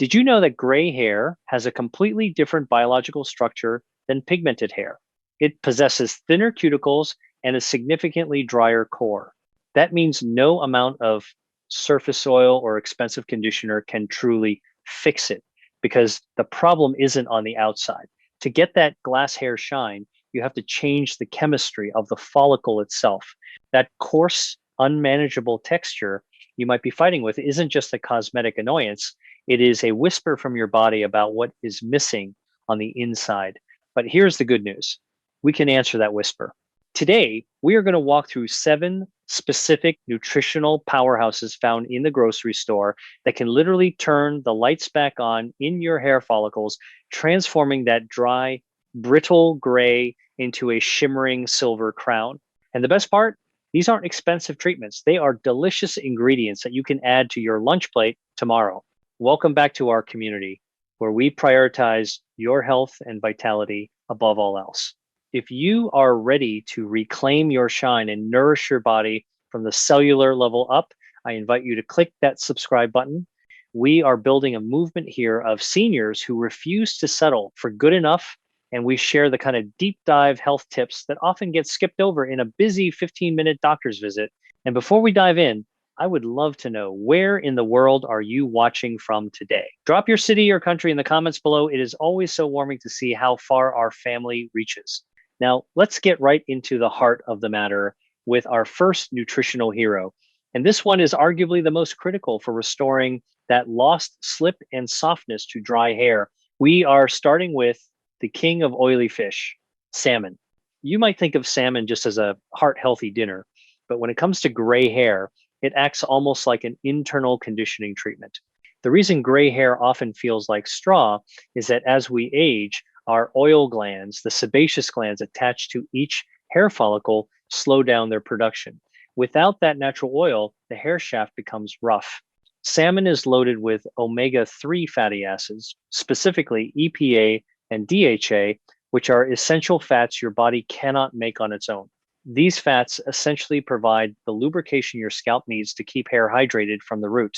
Did you know that gray hair has a completely different biological structure than pigmented hair? It possesses thinner cuticles and a significantly drier core. That means no amount of surface oil or expensive conditioner can truly fix it because the problem isn't on the outside. To get that glass hair shine, you have to change the chemistry of the follicle itself. That coarse, unmanageable texture you might be fighting with isn't just a cosmetic annoyance, it is a whisper from your body about what is missing on the inside. But here's the good news, we can answer that whisper. Today, we are going to walk through 7 specific nutritional powerhouses found in the grocery store that can literally turn the lights back on in your hair follicles, transforming that dry, brittle gray into a shimmering silver crown. And the best part, these aren't expensive treatments. They are delicious ingredients that you can add to your lunch plate tomorrow. Welcome back to our community, where we prioritize your health and vitality above all else. If you are ready to reclaim your shine and nourish your body from the cellular level up, I invite you to click that subscribe button. We are building a movement here of seniors who refuse to settle for good enough, and we share the kind of deep dive health tips that often get skipped over in a busy 15-minute doctor's visit. And before we dive in, I would love to know, where in the world are you watching from today? Drop your city or country in the comments below. It is always so warming to see how far our family reaches. Now, let's get right into the heart of the matter with our first nutritional hero. And this one is arguably the most critical for restoring that lost slip and softness to dry hair. We are starting with the king of oily fish, salmon. You might think of salmon just as a heart-healthy dinner, but when it comes to gray hair, it acts almost like an internal conditioning treatment. The reason gray hair often feels like straw is that as we age, our oil glands, the sebaceous glands attached to each hair follicle, slow down their production. Without that natural oil, the hair shaft becomes rough. Salmon is loaded with omega-3 fatty acids, specifically EPA and DHA, which are essential fats your body cannot make on its own. These fats essentially provide the lubrication your scalp needs to keep hair hydrated from the root.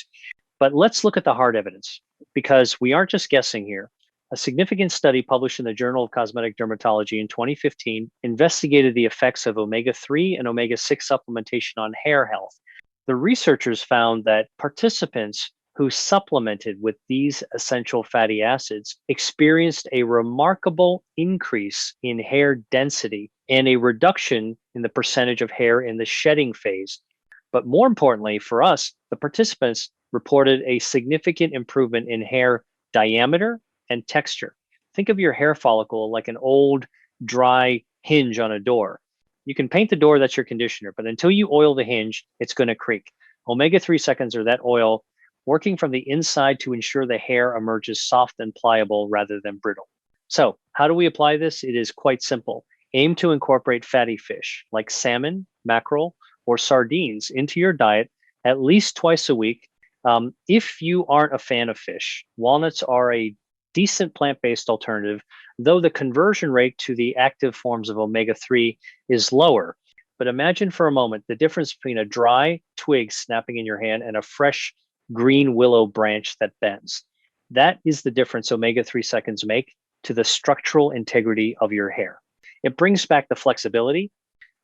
But let's look at the hard evidence, because we aren't just guessing here. A significant study published in the Journal of Cosmetic Dermatology in 2015 investigated the effects of omega-3 and omega-6 supplementation on hair health. The researchers found that participants who supplemented with these essential fatty acids experienced a remarkable increase in hair density and a reduction in the percentage of hair in the shedding phase. But more importantly for us, the participants reported a significant improvement in hair diameter and texture. Think of your hair follicle like an old, dry hinge on a door. You can paint the door, that's your conditioner, but until you oil the hinge, it's going to creak. Omega-3 seconds are that oil working from the inside to ensure the hair emerges soft and pliable rather than brittle. So, how do we apply this? It is quite simple. Aim to incorporate fatty fish like salmon, mackerel, or sardines into your diet at least twice a week. If you aren't a fan of fish, walnuts are a decent plant-based alternative, though the conversion rate to the active forms of omega-3 is lower. But imagine for a moment the difference between a dry twig snapping in your hand and a fresh green willow branch that bends. That is the difference omega-3 seconds make to the structural integrity of your hair. It brings back the flexibility.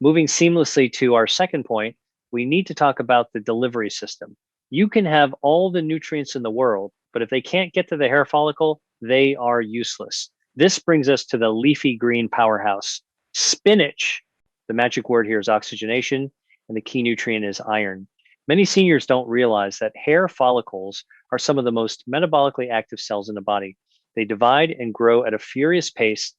Moving seamlessly to our second point, we need to talk about the delivery system. You can have all the nutrients in the world, but if they can't get to the hair follicle, they are useless. This brings us to the leafy green powerhouse, spinach. The magic word here is oxygenation, and the key nutrient is iron. Many seniors don't realize that hair follicles are some of the most metabolically active cells in the body. They divide and grow at a furious pace.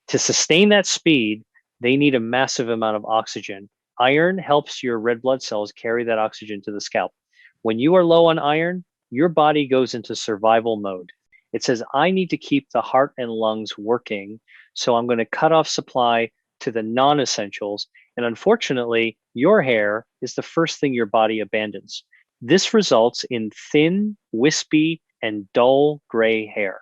To sustain that speed, they need a massive amount of oxygen. Iron helps your red blood cells carry that oxygen to the scalp. When you are low on iron, your body goes into survival mode. It says, I need to keep the heart and lungs working, so I'm going to cut off supply to the non-essentials. And unfortunately, your hair is the first thing your body abandons. This results in thin, wispy, and dull gray hair.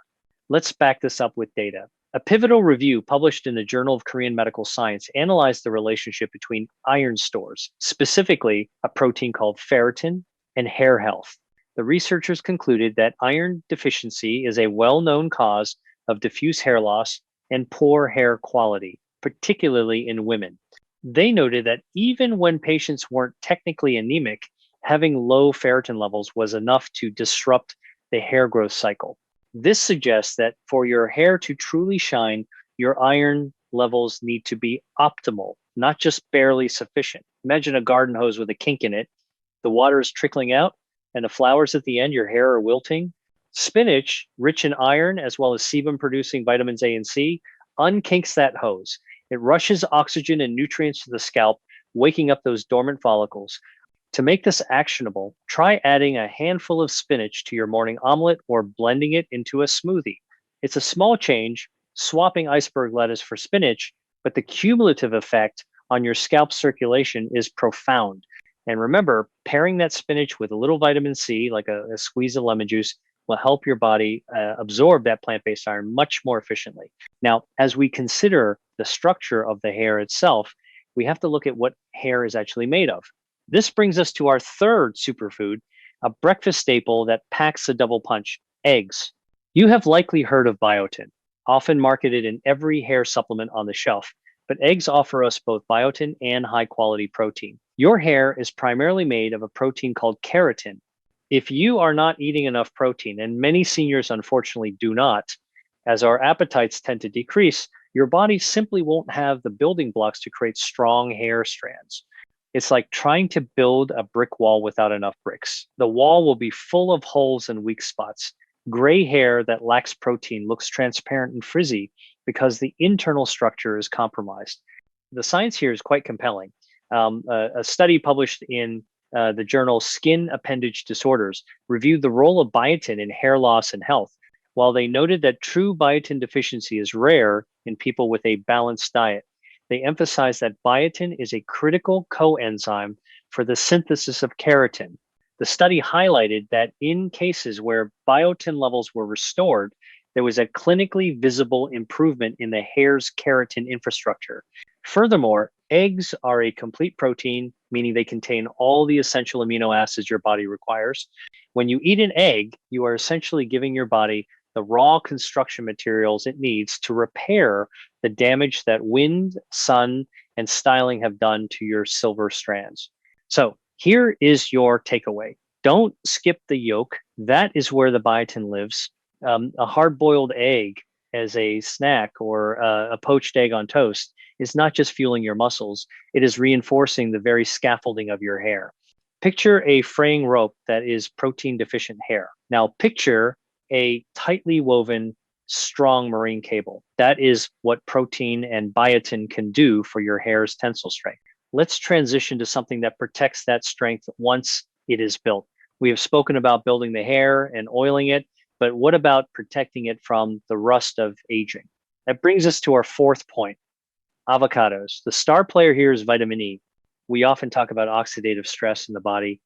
Let's back this up with data. A pivotal review published in the Journal of Korean Medical Science analyzed the relationship between iron stores, specifically a protein called ferritin, and hair health. The researchers concluded that iron deficiency is a well known cause of diffuse hair loss and poor hair quality, particularly in women. They noted that even when patients weren't technically anemic, having low ferritin levels was enough to disrupt the hair growth cycle. This suggests that for your hair to truly shine, your iron levels need to be optimal, not just barely sufficient. Imagine a garden hose with a kink in it. The water is trickling out, and the flowers at the end, your hair are wilting. Spinach, rich in iron as well as sebum producing vitamins A and C, unkinks that hose. It rushes oxygen and nutrients to the scalp, waking up those dormant follicles. To make this actionable, try adding a handful of spinach to your morning omelet or blending it into a smoothie. It's a small change, swapping iceberg lettuce for spinach, but the cumulative effect on your scalp circulation is profound. And remember, pairing that spinach with a little vitamin C, like a squeeze of lemon juice, will help your body absorb that plant based iron much more efficiently. Now, as we consider the structure of the hair itself, we have to look at what hair is actually made of. This brings us to our third superfood, a breakfast staple that packs a double punch: eggs. You have likely heard of biotin, often marketed in every hair supplement on the shelf, but eggs offer us both biotin and high quality protein. Your hair is primarily made of a protein called keratin. If you are not eating enough protein, and many seniors unfortunately do not, as our appetites tend to decrease, your body simply won't have the building blocks to create strong hair strands. It's like trying to build a brick wall without enough bricks. The wall will be full of holes and weak spots. Gray hair that lacks protein looks transparent and frizzy because the internal structure is compromised. The science here is quite compelling. A study published in the journal Skin Appendage Disorders reviewed the role of biotin in hair loss and health. While they noted that true biotin deficiency is rare in people with a balanced diet, they emphasized that biotin is a critical coenzyme for the synthesis of keratin. The study highlighted that in cases where biotin levels were restored, there was a clinically visible improvement in the hair's keratin infrastructure. Furthermore, eggs are a complete protein, meaning they contain all the essential amino acids your body requires. When you eat an egg, you are essentially giving your body the raw construction materials it needs to repair the damage that wind, sun, and styling have done to your silver strands. So here is your takeaway. Don't skip the yolk. That is where the biotin lives. A hard-boiled egg as a snack or a poached egg on toast is not just fueling your muscles, it is reinforcing the very scaffolding of your hair. Picture a fraying rope that is protein deficient hair. Now picture a tightly woven, strong marine cable. That is what protein and biotin can do for your hair's tensile strength. Let's transition to something that protects that strength once it is built. We have spoken about building the hair and oiling it, but what about protecting it from the rust of aging? That brings us to our fourth point: avocados. The star player here is vitamin E. We often talk about oxidative stress in the body.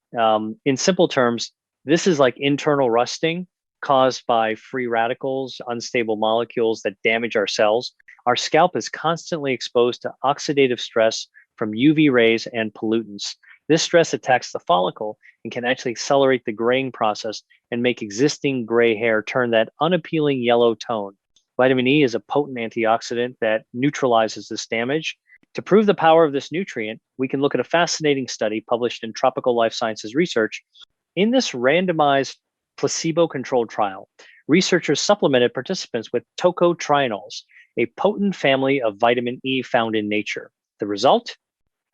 In simple terms, this is like internal rusting caused by free radicals, unstable molecules that damage our cells. Our scalp is constantly exposed to oxidative stress from UV rays and pollutants. This stress attacks the follicle and can actually accelerate the graying process and make existing gray hair turn that unappealing yellow tone. Vitamin E is a potent antioxidant that neutralizes this damage. To prove the power of this nutrient, we can look at a fascinating study published in Tropical Life Sciences Research. In this randomized placebo-controlled trial, researchers supplemented participants with tocotrienols, a potent family of vitamin E found in nature. The result?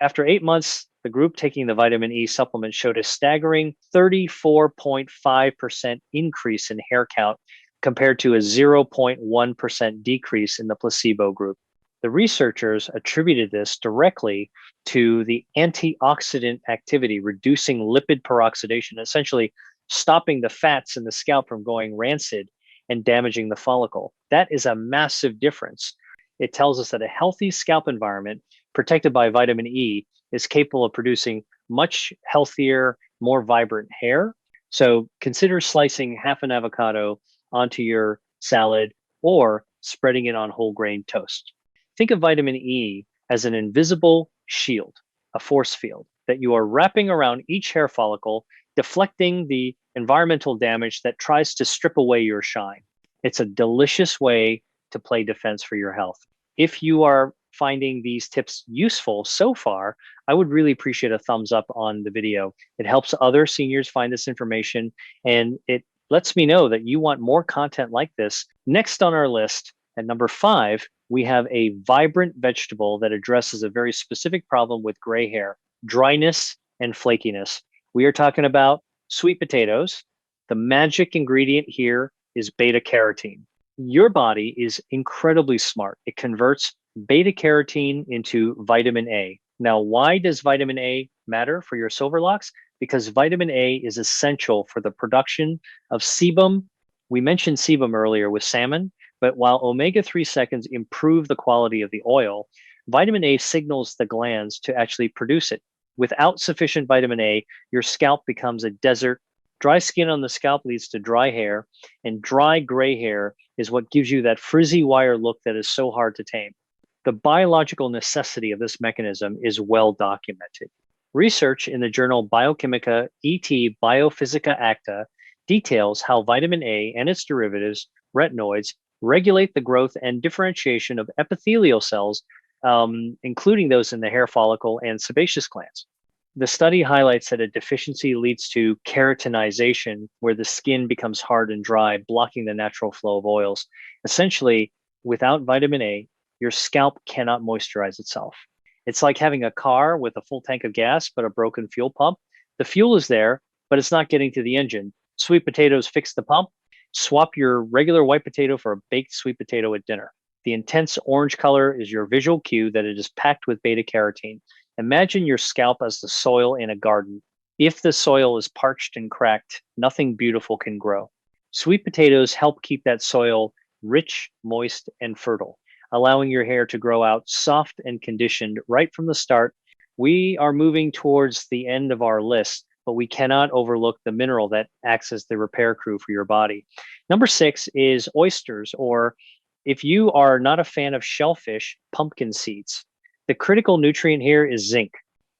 After 8 months, the group taking the vitamin E supplement showed a staggering 34.5% increase in hair count compared to a 0.1% decrease in the placebo group. The researchers attributed this directly to the antioxidant activity, reducing lipid peroxidation, essentially stopping the fats in the scalp from going rancid and damaging the follicle. That is a massive difference. It tells us that a healthy scalp environment protected by vitamin E is capable of producing much healthier, more vibrant hair. So consider slicing half an avocado onto your salad or spreading it on whole grain toast. Think of vitamin E as an invisible shield, a force field that you are wrapping around each hair follicle, deflecting the environmental damage that tries to strip away your shine. It's a delicious way to play defense for your health. If you are finding these tips useful so far, I would really appreciate a thumbs up on the video. It helps other seniors find this information, and it lets me know that you want more content like this. Next on our list, at number 5, we have a vibrant vegetable that addresses a very specific problem with gray hair, dryness and flakiness. We are talking about sweet potatoes. The magic ingredient here is beta carotene. Your body is incredibly smart. It converts beta carotene into vitamin A. Now, why does vitamin A matter for your silver locks? Because vitamin A is essential for the production of sebum. We mentioned sebum earlier with salmon, but while omega-3 seconds improve the quality of the oil, vitamin A signals the glands to actually produce it. Without sufficient vitamin A, your scalp becomes a desert. Dry skin on the scalp leads to dry hair, and dry gray hair is what gives you that frizzy wire look that is so hard to tame. The biological necessity of this mechanism is well documented. Research in the journal Biochimica et Biophysica Acta details how vitamin A and its derivatives, retinoids, regulate the growth and differentiation of epithelial cells, including those in the hair follicle and sebaceous glands. The study highlights that a deficiency leads to keratinization, where the skin becomes hard and dry, blocking the natural flow of oils. Essentially, without vitamin A, your scalp cannot moisturize itself. It's like having a car with a full tank of gas, but a broken fuel pump. The fuel is there, but it's not getting to the engine. Sweet potatoes fix the pump. Swap your regular white potato for a baked sweet potato at dinner. The intense orange color is your visual cue that it is packed with beta carotene. Imagine your scalp as the soil in a garden. If the soil is parched and cracked, nothing beautiful can grow. Sweet potatoes help keep that soil rich, moist, and fertile, allowing your hair to grow out soft and conditioned right from the start. We are moving towards the end of our list, but we cannot overlook the mineral that acts as the repair crew for your body. Number 6 is oysters, or if you are not a fan of shellfish, pumpkin seeds. The critical nutrient here is zinc.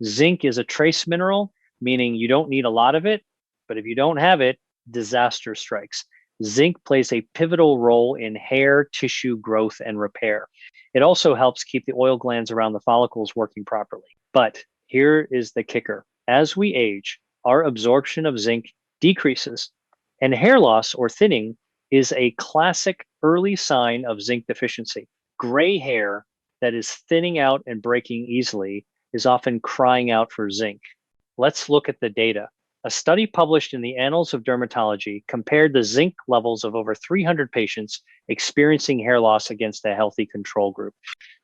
Zinc is a trace mineral, meaning you don't need a lot of it, but if you don't have it, disaster strikes. Zinc plays a pivotal role in hair tissue growth and repair. It also helps keep the oil glands around the follicles working properly. But here is the kicker. As we age, our absorption of zinc decreases, and hair loss or thinning is a classic early sign of zinc deficiency. Gray hair that is thinning out and breaking easily is often crying out for zinc. Let's look at the data. A study published in the Annals of Dermatology compared the zinc levels of over 300 patients experiencing hair loss against a healthy control group.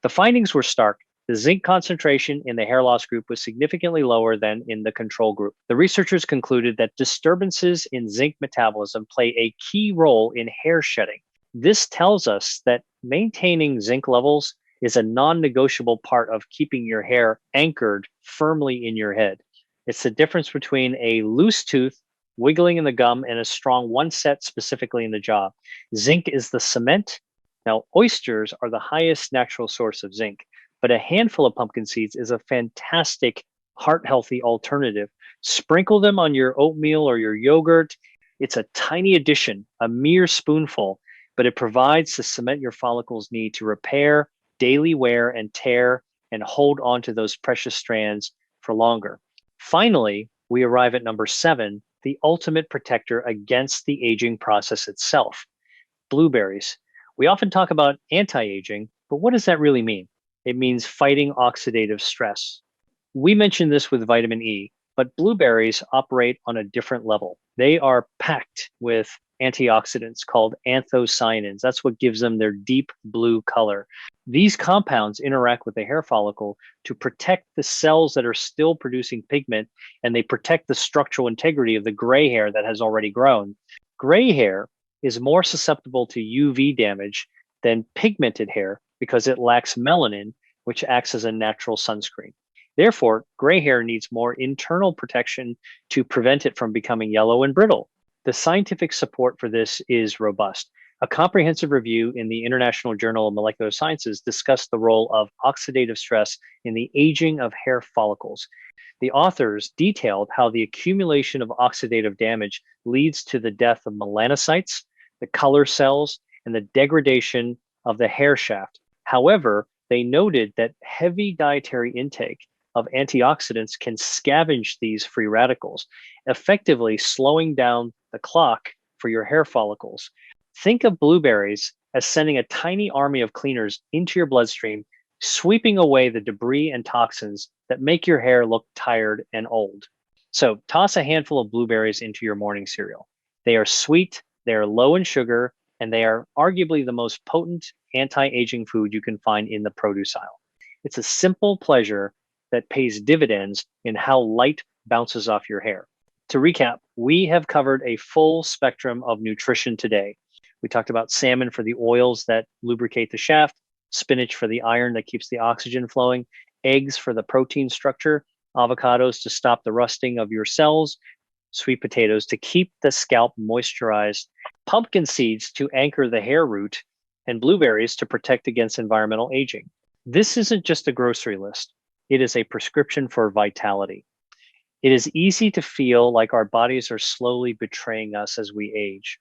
The findings were stark. The zinc concentration in the hair loss group was significantly lower than in the control group. The researchers concluded that disturbances in zinc metabolism play a key role in hair shedding. This tells us that maintaining zinc levels is a non-negotiable part of keeping your hair anchored firmly in your head. It's the difference between a loose tooth wiggling in the gum and a strong one set specifically in the jaw. Zinc is the cement. Now, oysters are the highest natural source of zinc, but a handful of pumpkin seeds is a fantastic heart-healthy alternative. Sprinkle them on your oatmeal or your yogurt. It's a tiny addition, a mere spoonful, but it provides the cement your follicles need to repair daily wear and tear and hold on to those precious strands for longer. Finally, we arrive at number 7, the ultimate protector against the aging process itself, blueberries. We often talk about anti-aging, but what does that really mean? It means fighting oxidative stress. We mentioned this with vitamin E, but blueberries operate on a different level. They are packed with antioxidants called anthocyanins. That's what gives them their deep blue color. These compounds interact with the hair follicle to protect the cells that are still producing pigment, and they protect the structural integrity of the gray hair that has already grown. Gray hair is more susceptible to UV damage than pigmented hair because it lacks melanin, which acts as a natural sunscreen. Therefore, gray hair needs more internal protection to prevent it from becoming yellow and brittle. The scientific support for this is robust. A comprehensive review in the International Journal of Molecular Sciences discussed the role of oxidative stress in the aging of hair follicles. The authors detailed how the accumulation of oxidative damage leads to the death of melanocytes, the color cells, and the degradation of the hair shaft. However, they noted that heavy dietary intake of antioxidants can scavenge these free radicals, effectively slowing down the clock for your hair follicles. Think of blueberries as sending a tiny army of cleaners into your bloodstream, sweeping away the debris and toxins that make your hair look tired and old. So, toss a handful of blueberries into your morning cereal. They are sweet, they are low in sugar, and they are arguably the most potent anti-aging food you can find in the produce aisle. It's a simple pleasure that pays dividends in how light bounces off your hair. To recap, we have covered a full spectrum of nutrition today. We talked about salmon for the oils that lubricate the shaft, spinach for the iron that keeps the oxygen flowing, eggs for the protein structure, avocados to stop the rusting of your cells, sweet potatoes to keep the scalp moisturized, pumpkin seeds to anchor the hair root, and blueberries to protect against environmental aging. This isn't just a grocery list. It is a prescription for vitality. It is easy to feel like our bodies are slowly betraying us as we age,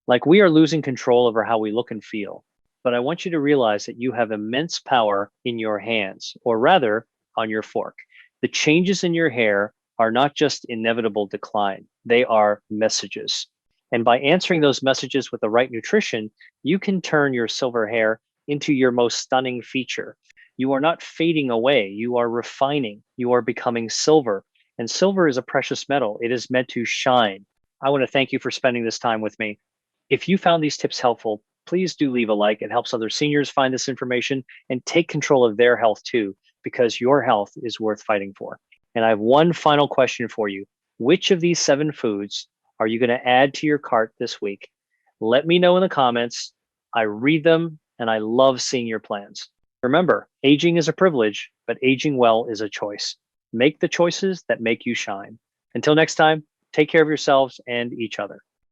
like we are losing control over how we look and feel. But I want you to realize that you have immense power in your hands, or rather, on your fork. The changes in your hair are not just inevitable decline, they are messages. And by answering those messages with the right nutrition, you can turn your silver hair into your most stunning feature. You are not fading away, you are refining, you are becoming silver. And silver is a precious metal, it is meant to shine. I want to thank you for spending this time with me. If you found these tips helpful, please do leave a like. It helps other seniors find this information and take control of their health too, because your health is worth fighting for. And I have one final question for you. Which of these 7 foods are you going to add to your cart this week? Let me know in the comments. I read them and I love seeing your plans. Remember, aging is a privilege, but aging well is a choice. Make the choices that make you shine. Until next time, take care of yourselves and each other.